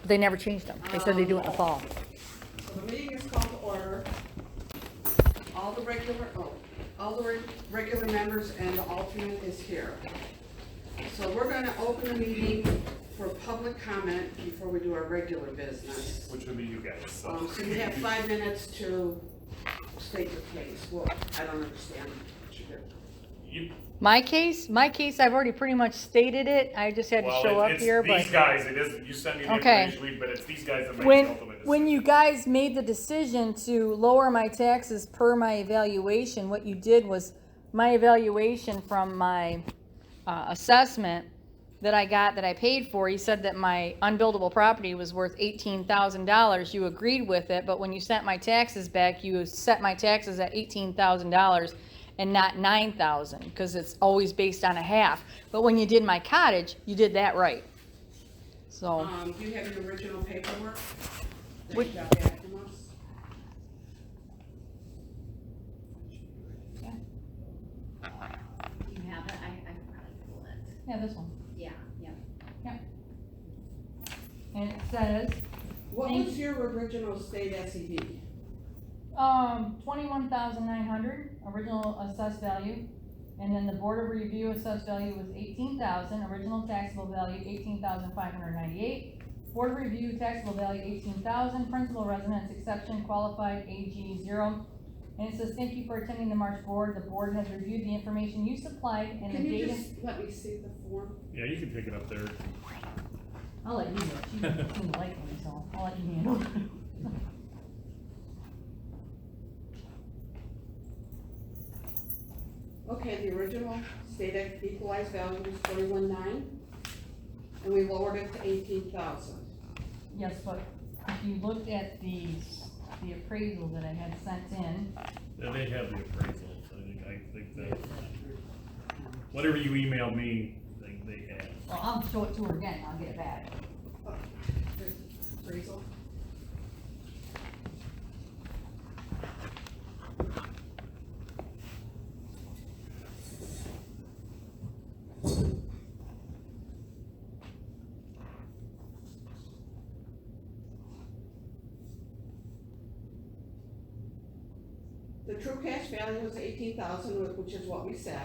They never changed them. They said they do it in the fall. So the meeting is called to order. All the regular members and the alternate is here. So we're gonna open the meeting for public comment before we do our regular business. Which would be you guys, so. So you have 5 minutes to state your case. Well, I don't understand what you did. My case, I've already pretty much stated it. I just had to show up here, but. These guys, it isn't, you sent me the Okay. information lead, but it's these guys that make the When, ultimate decision. when you guys made the decision to lower my taxes per my evaluation, what you did was my evaluation from my assessment that I got, that I paid for, you said that my unbuildable property was worth $18,000. You agreed with it, but when you sent my taxes back, you set my taxes at $18,000 and not $9,000, because it's always based on a half. But when you did my cottage, you did that right. So. Do you have your original paperwork that Which- you got back from us? You have it? I could probably pull it. Yeah, this one. Yeah, yeah. And it says, What was your original state SED? 21,900 original assessed value, and then the board of review assessed value was 18,000, original taxable value 18,598, board of review taxable value 18,000, principal residence exception qualified AG 0. And it says, thank you for attending the March board. The board has reviewed the information you supplied and Can the you data. just let me see the form? Yeah, you can pick it up there. I'll let you do it. She doesn't seem to like me, so I'll let you handle it. Okay, the original state equalized value was 41,900, and we lowered it to 18,000. Yes, but if you looked at the appraisal that I had sent in, Yeah, they have the appraisal, so I think that, whatever you emailed me, they have. well, I'll show it to her again, I'll get it back. There's appraisal. The true cash value was 18,000, which is what we said.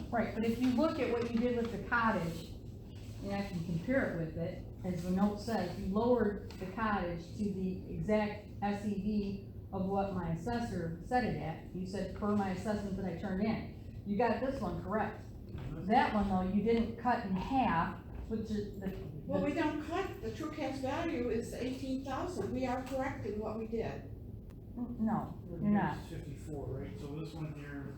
Right, but if you look at what you did with the cottage, and I can compare it with it, as the note says, you lowered the cottage to the exact SEV of what my assessor set it at. You said per my assessment that I turned in. You got this one correct. That one though, you didn't cut in half, which is the. Well, we don't cut, the true cash value is 18,000, we are correct in what we did. No, you're not. 54, right, so this one here.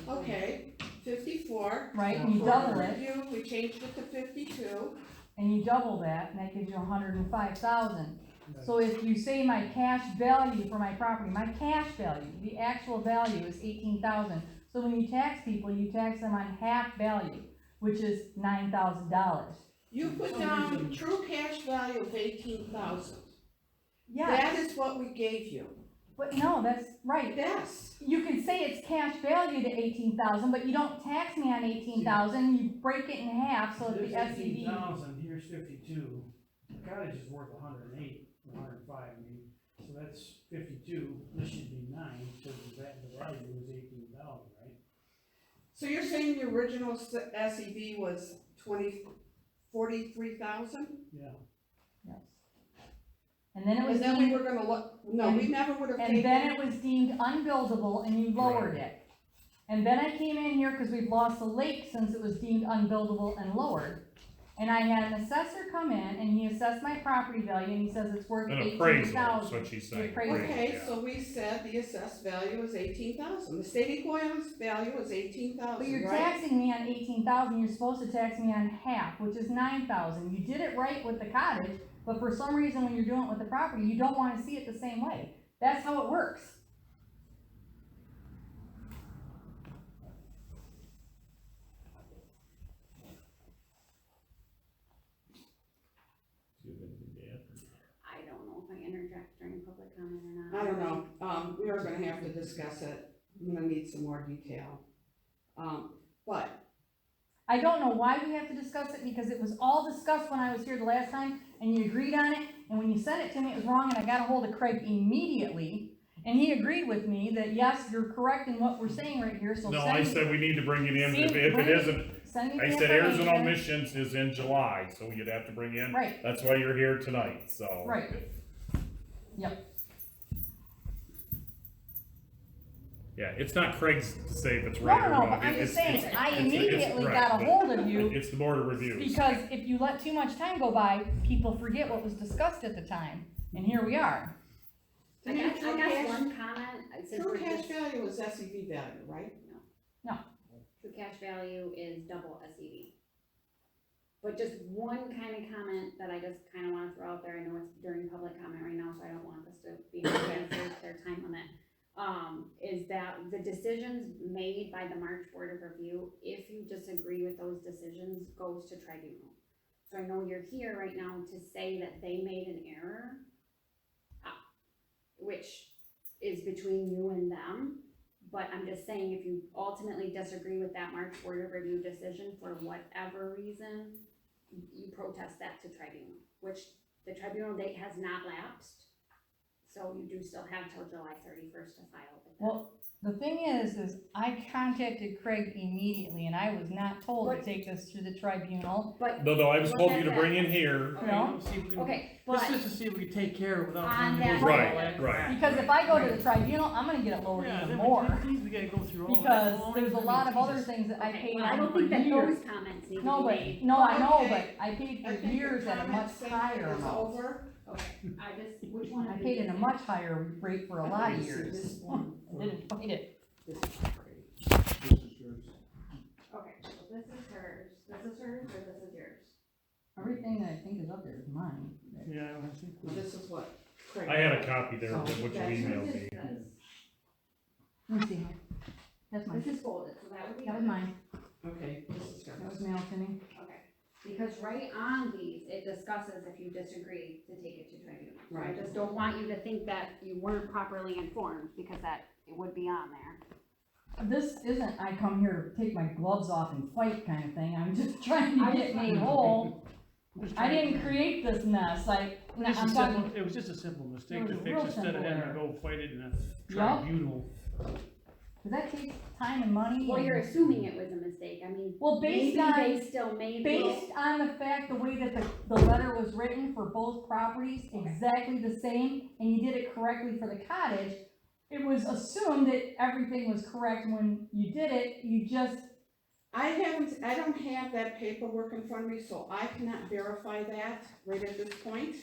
Okay, 54. Right, and you For double it, review, we changed it to 52. and you double that, and that gives you 105,000. So if you say my cash value for my property, my cash value, the actual value is 18,000. So when you tax people, you tax them on half value, which is $9,000. You put down true cash value of 18,000. Yes, That is what we gave you. but no, that's right. Yes. You can say it's cash value to 18,000, but you don't tax me on 18,000, you break it in half, so There's the SED. 18,000, here's 52, the cottage is worth 108, or 105, I mean, so that's 52, this should be 9, so the value was 18,000, right? So you're saying the original SED was 43,000? Yeah. Yes. And then it was And then we deemed, were gonna look, no, we never would have and taken. then it was deemed unbuildable and you lowered it. And then I came in here, cause we've lost the lake since it was deemed unbuildable and lowered. And I had an assessor come in and he assessed my property value and he says it's worth An 18,000. appraisal, is what she's saying. Appraisal. Okay, Yeah. so we said the assessed value was 18,000. The state equalized value was 18,000, But you're right? taxing me on 18,000, you're supposed to tax me on half, which is 9,000. You did it right with the cottage, but for some reason when you're doing it with the property, you don't wanna see it the same way. That's how it works. I don't know if I interject during public comment or not. I don't know, we are gonna have to discuss it, I'm gonna need some more detail. But I don't know why we have to discuss it, because it was all discussed when I was here the last time, and you agreed on it, and when you sent it to me, it was wrong, and I got a hold of Craig immediately, and he agreed with me that, yes, you're correct in what we're saying right here, so No, send I me- said we need to bring it in, See, if it bring it- isn't, send me I the said errors and information. omissions is in July, so you'd have to bring in. Right. That's why you're here tonight, so. Right. Yep. Yeah, it's not Craig's to say if it's No, right no, or no, wrong. but I'm It's- just saying, it's- I it's- immediately right, got a but hold of you, It's the board of reviews. because if you let too much time go by, people forget what was discussed at the time, and here we are. I guess one comment, since True we're cash just, value is SEV value, right? true cash value is double SEV. But just one kind of comment that I just kind of want to throw out there, I know it's during public comment right now, so I don't want this to be against their time limit. Is that the decisions made by the March Board of Review, if you disagree with those decisions, goes to tribunal. So I know you're here right now to say that they made an error, which is between you and them. But I'm just saying, if you ultimately disagree with that March Board of Review decision for whatever reason, you protest that to tribunal, which the tribunal date has not lapsed. So you do still have till July 31st to file with them. Well, the thing is I contacted Craig immediately, and I was not told to But- take this through the tribunal. But, No, I was Look told at you to that. bring in here. Okay, No. let's see if we can, okay, this but, is to see if we can take care of it without On having to that- go through Right, all that right. crap. Because if I go to the tribunal, I'm gonna get it lowered Yeah, even then more, we gotta go through all that. because Well, there's a lot of other Jesus. things that I okay, paid well, I don't on think for that years. those comments need to No, be but, made. no, I know, Okay. but I paid I for think years the at a comment much segment higher is amount. over. Okay, which one? I of paid these in a is- much higher rate for a lot of Okay, so years. this one I didn't fight it. This is great. Okay, so this is hers, or this is yours? Everything that I think is up there is mine. Yeah, I think. Well, this is what Craig. I had a copy there of So what you that's- emailed This me. is this. Let me see. That's mine. This is folded, so that would be. That was yours. mine. Okay, this is That good. was mailed to me. Okay, because right on these, it discusses if you disagree to take it to tribunal. So I Right. just don't want you to think that you weren't properly informed, because that, it would be on there. This isn't, I come here to take my gloves off and fight kind of thing. I'm just trying to I get just- made whole. Just I trying to- didn't create this mess. Just a I'm simple, talking, it was just a simple mistake It to was a fix real instead of simple having to error. go fight it in a Yup. tribunal. cause that takes time and money. Well, and- you're assuming it was a mistake, I mean, Well, maybe they still made based on the fact, the way that the letter was written for both properties, exactly the same, and you did it correctly for the cottage, it was assumed that everything was correct when you did it, you just, I don't have that paperwork in front of me, so I cannot verify that right at this point.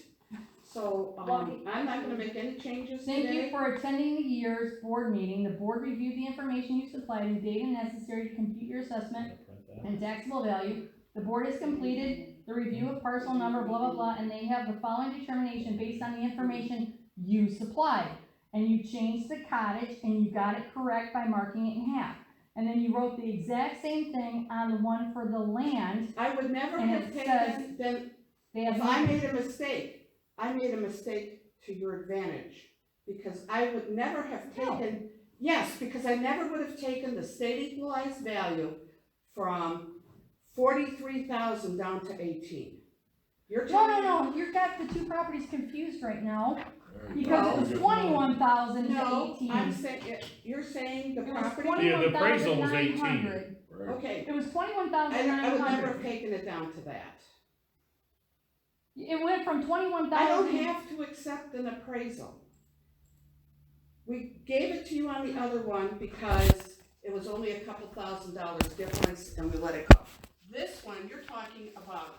So, I'm not gonna make any changes thank you today. for attending the year's board meeting. The board reviewed the information you supplied and data necessary to compute your assessment and taxable value. The board has completed the review of parcel number, blah, blah, blah, and they have the following determination based on the information you supplied. And you changed the cottage and you got it correct by marking it in half. And then you wrote the exact same thing on the one for the land. I would never And have it taken, then, They have if I made a mistake, I made a mistake to your advantage. Because I would never have No. taken, yes, because I never would have taken the state equalized value from 43,000 down to 18. You're No, telling no, me? no, you've got the two properties confused right now, No. because it was 21,000 to No, 18. I'm saying, you're saying the It was property, Yeah, the appraisal was 21,900. okay, It was I would never 21,900. have taken it down to that. It went from 21,000. I don't have to accept an appraisal. We gave it to you on the other one because it was only a couple $1,000 difference and we let it go. This one, you're talking about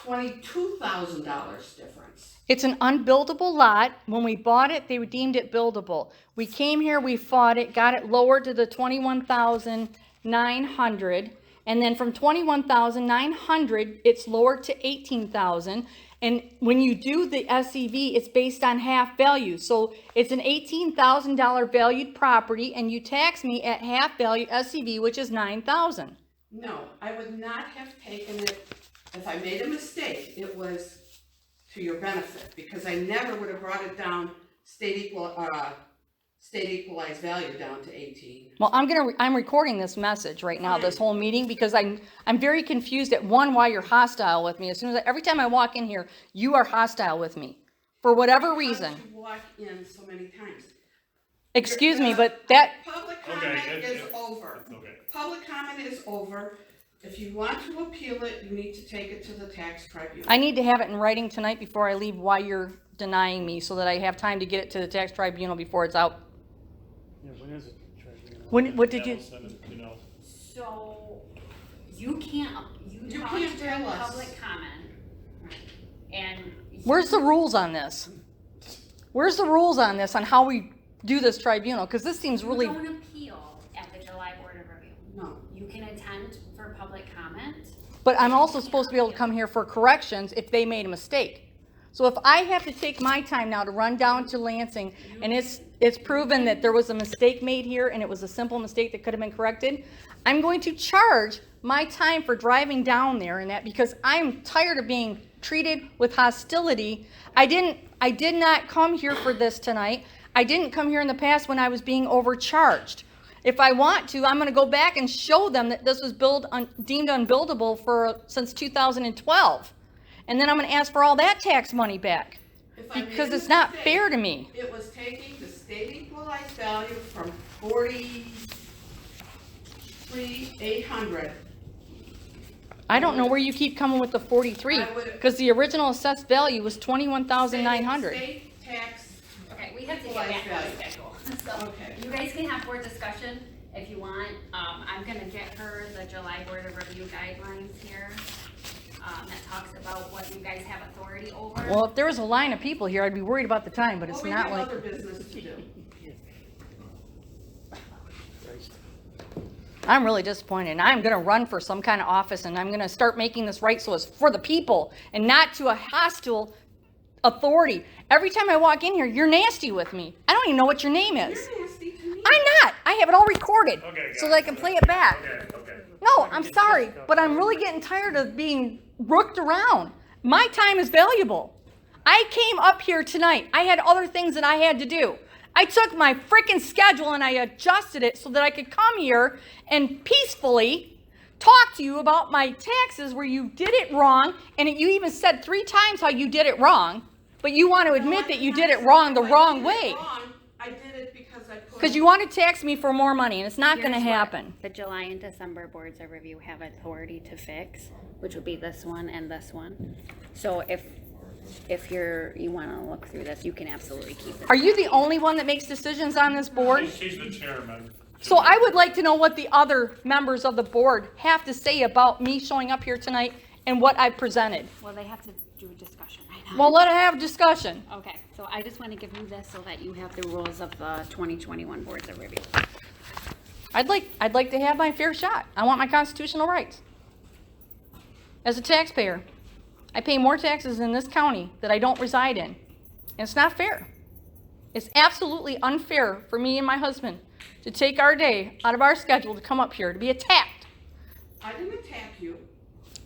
$22,000 difference. It's an unbuildable lot. When we bought it, they deemed it buildable. We came here, we fought it, got it lowered to the 21,900. And then from 21,900, it's lowered to 18,000. And when you do the SEV, it's based on half value. So it's an $18,000 valued property and you tax me at half value SEV, which is 9,000. No, I would not have taken it, if I made a mistake, it was to your benefit, because I never would have brought it down state equalized value down to 18. Well, I'm recording this message right now, this whole meeting, because I'm very confused at one, why you're hostile with me. As soon as every time I walk in here, you are hostile with me for whatever reason. Because you walk in so many times. Excuse me, but that, Public Okay, comment is over. Okay. Public comment is over. If you want to appeal it, you need to take it to the tax tribunal. I need to have it in writing tonight before I leave why you're denying me, so that I have time to get it to the tax tribunal before it's out. Yeah, when is it? Tribunal? What did you? That'll send it, you know. So, you can't You talk can't during tell us. public comment, and. Where's the rules on this? Where's the rules on this, on how we do this tribunal? Because this seems really. You don't appeal at the July Board of Review. No. You can attend for public comment. But I'm also supposed to be able to come here for corrections if they made a mistake. So if I have to take my time now to run down to Lansing, and it's proven that there was a mistake made here, and it was a simple mistake that could have been corrected, I'm going to charge my time for driving down there and that, because I'm tired of being treated with hostility. I did not come here for this tonight. I didn't come here in the past when I was being overcharged. If I want to, I'm going to go back and show them that this was deemed unbuildable since 2012. And then I'm going to ask for all that tax money back, If I made because a it's not mistake, fair to me. It was taking the state equalized value from 43,800. I don't know where you keep coming with the 43, I would- because the original assessed value was 21,900. State tax. Okay, we have to get Equalized back on value. schedule. So, Okay. you guys can have more discussion if you want. I'm gonna get her the July Board of Review guidelines here, that talks about what you guys have authority over. Well, if there was a line of people here, I'd be worried about the time, but it's Well, we not have like. other business to do. I'm really disappointed. And I'm going to run for some kind of office, and I'm going to start making this right so it's for the people and not to a hostile authority. Every time I walk in here, you're nasty with me. I don't even know what your name is. You're nasty to me. I'm not. I have it all recorded Okay, so guys. that I can play it back. Okay. No, I'm sorry, but I'm really getting tired of being rooked around. My time is valuable. I came up here tonight. I had other things that I had to do. I took my freaking schedule and I adjusted it so that I could come here and peacefully talk to you about my taxes where you did it wrong, and you even said 3 times how you did it wrong, but you want to admit that you did it wrong the wrong way. I did it because I put. Because you want to tax me for more money, and it's not going to Here's what happen. The July and December boards of review have authority to fix, which would be this one and this one. So if you want to look through this, you can absolutely keep it. Are you the only one that makes decisions on this board? She's the chairman. So I would like to know what the other members of the board have to say about me showing up here tonight and what I presented. Well, they have to do a discussion right now. Well, let us have a discussion. Okay, so I just want to give you this so that you have the rules of the 2021 boards of review. I'd like to have my fair shot. I want my constitutional rights. As a taxpayer, I pay more taxes in this county that I don't reside in. And it's not fair. It's absolutely unfair for me and my husband to take our day out of our schedule to come up here to be attacked. I didn't attack you.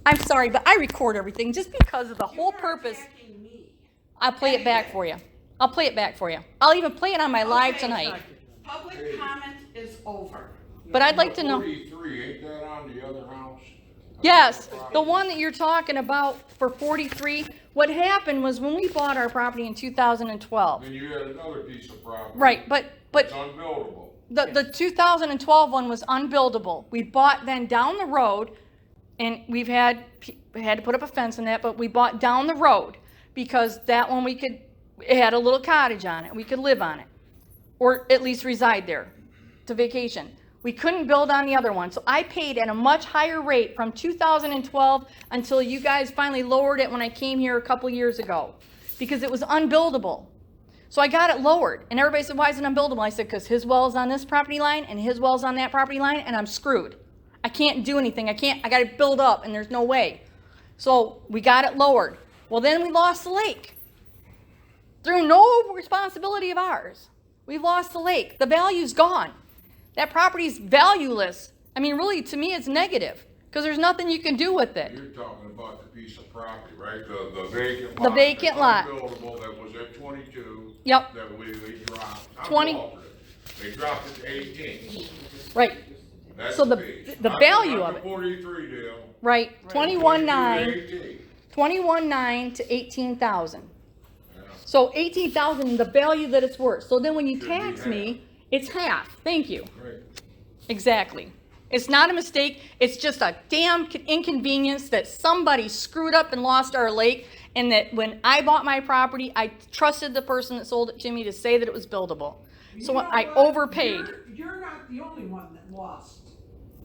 I'm sorry, but I record everything just because of the whole You're purpose. attacking me. I'll play it back for you. I'll play it back for you. I'll even play it on my live Okay. tonight. Public comment is over. But I'd like to know. 43, ain't that on the other house? Yes, the one that you're talking about for 43, what happened was when we bought our property in 2012. Then you had another piece of property. Right, but It's unbuildable. the 2012 one was unbuildable. We bought then down the road, and we had to put up a fence and that, but we bought down the road because that one it had a little cottage on it. We could live on it, or at least reside there to vacation. We couldn't build on the other one, so I paid at a much higher rate from 2012 until you guys finally lowered it when I came here a couple years ago, because it was unbuildable. So I got it lowered, and everybody said, why is it unbuildable? I said, because his well is on this property line, and his well's on that property line, and I'm screwed. I can't do anything. I got to build up, and there's no way. So we got it lowered. Well, then we lost the lake. Through no responsibility of ours. We lost the lake. The value's gone. That property's valueless. I mean, really, to me, it's negative, because there's nothing you can do with it. You're talking about the piece of property, right? The vacant lot. The vacant lot. Unbuildable, that was at 22. Yep. That we dropped. Not 20 altered it. They dropped it to 18. Right, That's So the- piece. the Not value not of the it. 43 deal. right, 21.9, 18. 21.9 to 18,000. Yeah. So 18,000, the value that it's worth. So then when you Should be tax half. me, it's half. Thank you. Right. Exactly. It's not a mistake. It's just a damn inconvenience that somebody screwed up and lost our lake. And that when I bought my property, I trusted the person that sold it to me to say that it was buildable. So You know I what? overpaid. You're not the only one that lost,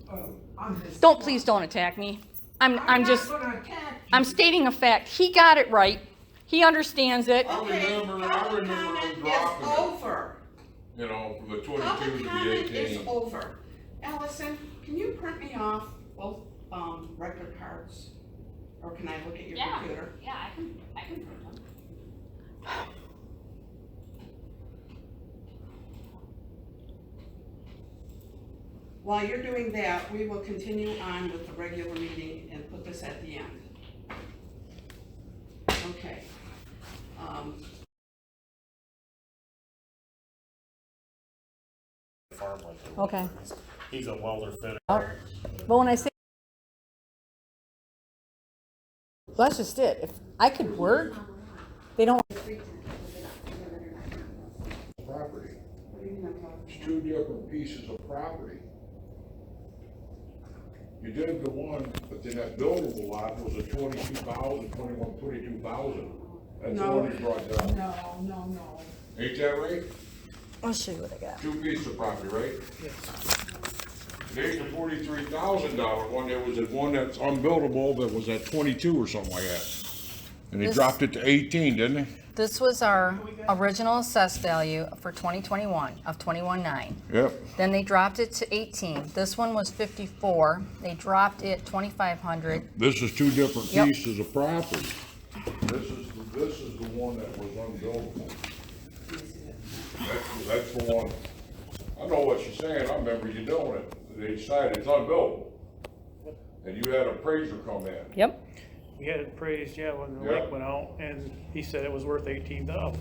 on this. Please don't attack me. I'm not just, gonna attack you. I'm stating a fact. He got it right. He understands it. Okay, remember public them comment dropping is it. over. You know, from the 22 Public to the comment is 18. over. Allison, can you print me off both, record cards? Or can I look at your computer? Yeah, I can print them. While you're doing that, we will continue on with the regular meeting and put this at the end. Okay. Farm like that. Okay. He's a welder fitter. But when I say, well, that's just it. If I could work, they don't. Property. What do you mean I'm talking? It's two different pieces of property. You did the one, but then that buildable lot was a 22,000. That's the No. one you brought down. No. Ain't that right? I'll show you what I got. Two pieces of property, right? There's the $43,000 one. There was that one that's unbuildable that was at 22 or something like that. And they This- dropped it to 18, didn't they? This was our original assessed value for 2021 of 21.9. Yep. Then they dropped it to 18. This one was 54. They dropped it 2,500. This is two different Yep. pieces of property. This is the one that was unbuildable. That's the one. I know what you're saying. I remember you doing it. They decided it's unbuildable. And you had an appraiser come in. Yep. We had it appraised, yeah, when the Yeah. lake went out, and he said it was worth 18,000.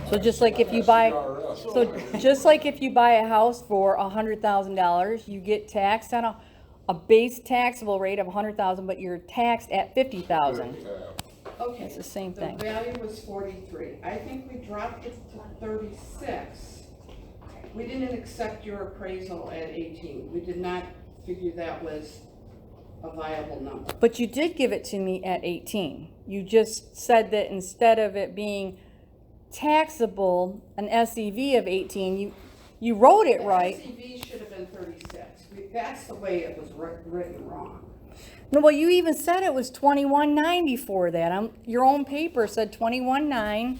So just like if you buy, CRS. so just like if you buy a house for $100,000, you get taxed on a base taxable rate of 100,000, but you're taxed at 50,000. Yeah. Okay. It's the same thing. The value was 43. I think we dropped it to 36. We didn't accept your appraisal at 18. We did not figure that was a viable number. But you did give it to me at 18. You just said that instead of it being taxable, an SEV of 18, you wrote it right. The SEV should have been 36. That's the way it was written wrong. No, well, you even said it was 21.9 before that. Your own paper said 21.9.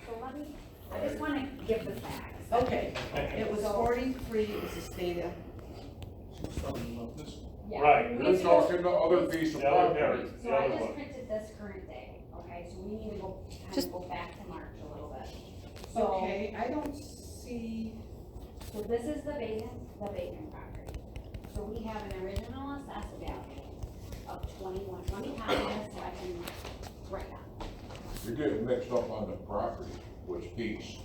So let me, I just wanna give the facts. Okay, it was 43, it was a stated. Yeah. Right. We're talking the other piece of The other property. part. So I just printed this current day, okay, so we need to go, Just- go back to March a little bit. So, Okay, I don't see, so this is the vacant property. So we have an original assessed value of 21, let me copy this so I can write down. You're getting mixed up on the property, which piece.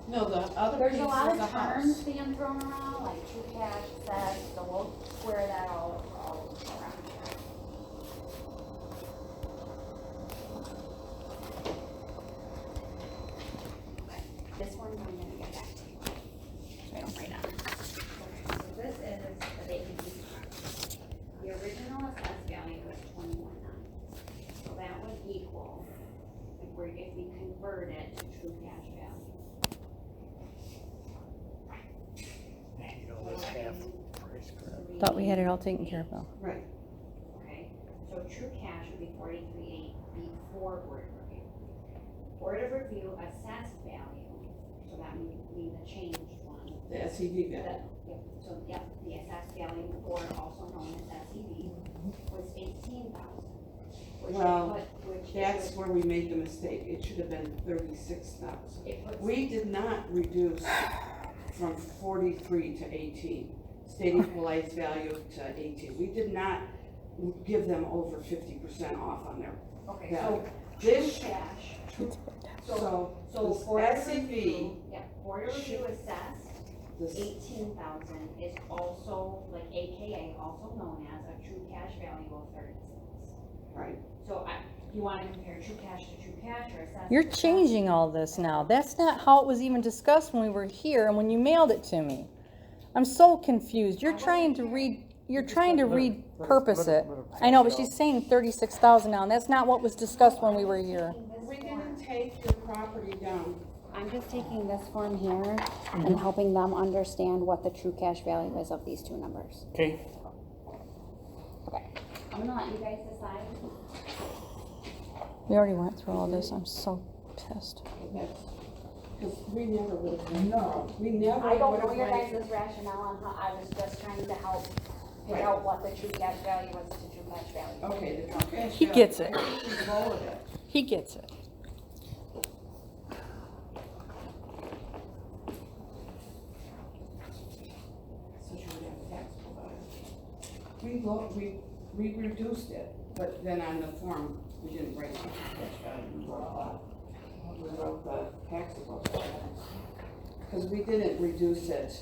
no, the other There's piece a lot is of the terms house. being thrown around, like true cash, says, so we'll square that all around here. Okay, this one I'm gonna get back to you. So I don't write on it. Okay, so this is the vacant piece of property. The original assessed value was 21.9. So that would equal, if we convert it to true cash value. You know, this half price crap. Thought we had it all taken care of though. Right. Okay, so true cash would be 43.8 before board of review. Board of review assessed value, so that would mean the changed one. The SEV value. The assessed value, or also known as SEV, was 18,000. Well, that's where we made the mistake. It should have been 36,000. We did not reduce from 43 to 18, state equalized value to 18. We did not give them over 50% off on their Okay, value. This, cash. so For your SCV, review, yeah, for your review assessed, this, 18,000 is also, like AKA, also known as a true cash value of 36. right, So you wanna compare true cash to true cash or assessed? You're to assessed? changing all this now. That's not how it was even discussed when we were here and when you mailed it to me. I'm so confused. You're trying to repurpose it. I know, but she's saying 36,000 now, and that's not what was discussed when we were here. we didn't take your property down. I'm just taking this form here and helping them understand what the true cash value is of these two numbers. Okay. Okay. I'm gonna let you guys decide. We already went through all this. I'm so pissed. Because we never would have, no, we never I don't would know have your went. guys' rationale on how, I was just trying to help Right. figure out what the true cash value was to true cash value. Okay, the true cash. He gets it. value, I think we lowered it. He gets it. So you would have tax provider. We reduced it, but then on the form, we didn't write the cash value, we wrote the taxable value. Because we didn't reduce it,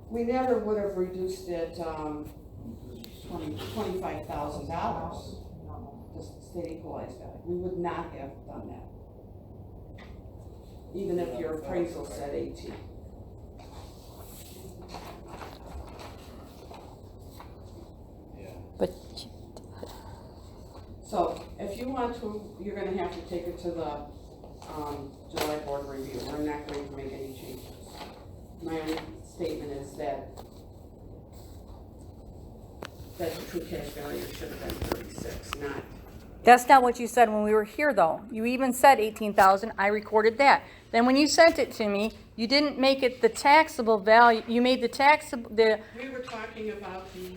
we never would have reduced it, $25,000, the state equalized value, we would not have done that. Even if your appraisal said 18. But So if you want to, you're gonna have to take it to the, July board review, we're not going to make any changes. My only statement is that the true cash value should have been 36, not, that's not what you said when we were here, though. You even said 18,000. I recorded that. Then when you sent it to me, you didn't make it the taxable value. You made the taxable, we were talking about the,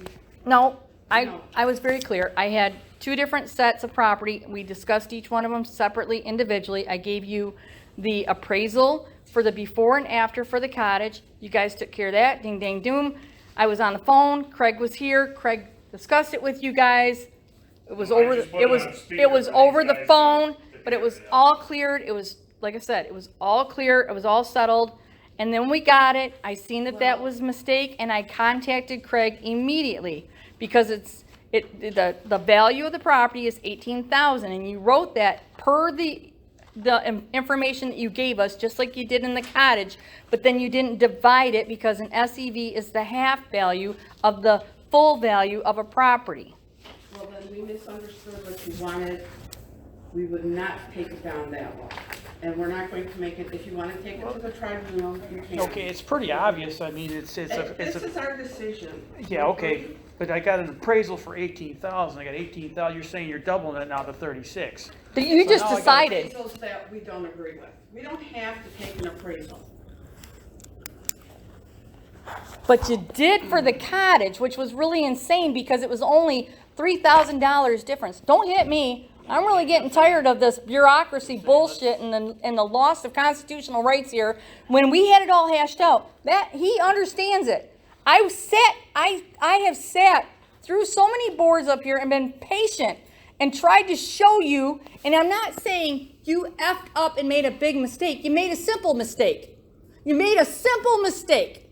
no, No. I was very clear. I had two different sets of property. We discussed each one of them separately, individually. I gave you the appraisal for the before and after for the cottage. You guys took care of that. Ding, dang, doom. I was on the phone. Craig was here. Craig discussed it with you guys. It was I over. just put It it was. on speaker It was for over these the guys phone, to but it figure was it out. all cleared. It was, like I said, it was all clear. It was all settled. And then we got it. I seen that that was a mistake, and I contacted Craig immediately because the value of the property is 18,000, and you wrote that per the information that you gave us, just like you did in the cottage, but then you didn't divide it because an SEV is the half value of the full value of a property. well, then we misunderstood what you wanted. We would not take it down that low. And we're not going to make it, if you wanna take it to the tribunal, you can. Okay, it's pretty obvious. I mean, it's This is our decision. yeah, okay. But I got an appraisal for 18,000. I got 18,000. You're saying you're doubling it now to 36. You just now I got- decided. Appraisals that we don't agree with. We don't have to take an appraisal. But you did for the cottage, which was really insane because it was only $3,000 difference. Don't hit me. I'm really getting tired of this bureaucracy bullshit and the loss of constitutional rights here. When we had it all hashed out, that he understands it. I have sat through so many boards up here and been patient and tried to show you, and I'm not saying you effed up and made a big mistake. You made a simple mistake. You made a simple mistake.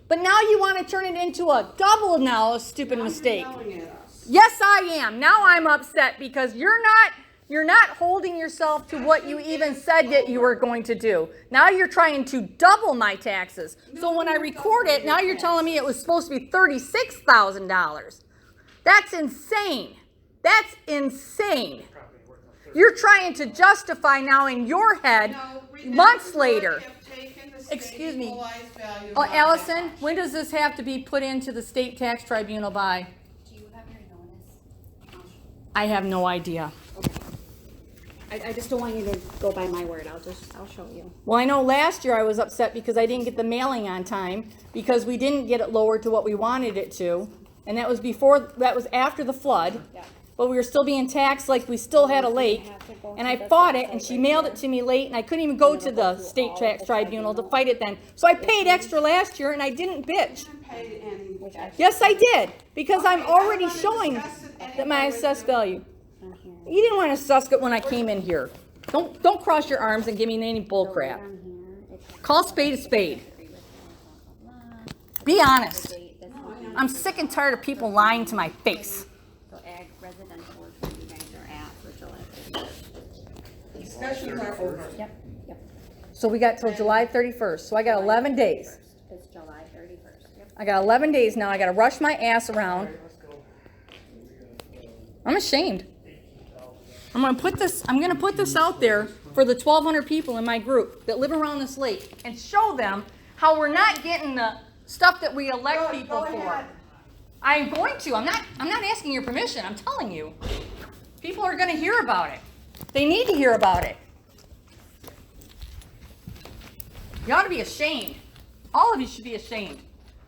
But now you want to turn it into a double now, a stupid Now you're mistake. yelling at us. Yes, I am. Now I'm upset because you're not holding yourself to what you even said that you were going to do. Now you're trying to double my taxes. So when I record it, now you're telling me it was supposed to be $36,000. That's insane. That's insane. You're trying to justify now in your head No, we months never later. have taken the state Excuse me. equalized value Oh, out of Allison, that. when does this have to be put into the state tax tribunal by? Do you have your notice? I have no idea. I just don't want you to go by my word, I'll show you. Well, I know last year I was upset because I didn't get the mailing on time, because we didn't get it lowered to what we wanted it to. And that was after the flood. Yeah. But we were still being taxed like we still had a lake. And I fought it, and she mailed it to me late, and I couldn't even go to the state tax tribunal to fight it then. So I paid extra last year, and I didn't bitch. You didn't pay any. Yes, I did, because I'm Okay, I already wanna showing discuss it that my anymore assessed with you. value. On here. You didn't want to suss it when I came in here. Don't cross your arms and give me any bull So crap. right on here, it says Call spade a spade. agree with blah, blah, blah. Be honest. The date, this one. I'm sick and tired of people lying to my face. So ag residential is where you guys are at for July 31st. Discussions are over. Yep. So we got till July 31st, so I got 11 days. It's July 31st. Yep. I got 11 days now, I gotta rush my ass around. I'm ashamed. I'm gonna put this out there for the 1,200 people in my group that live around this lake and show them how we're not getting the stuff that we elect people Go for. ahead. I'm going to, I'm not asking your permission, I'm telling you. People are gonna hear about it. They need to hear about it. You ought to be ashamed. All of you should be ashamed.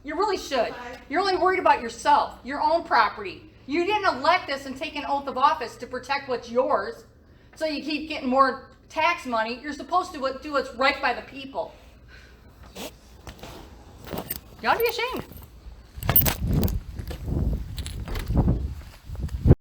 You really should. You're only worried about yourself, your own property. You didn't elect us and take an oath of office to protect what's yours, so you keep getting more tax money. You're supposed to do what's right by the people. You ought to be ashamed.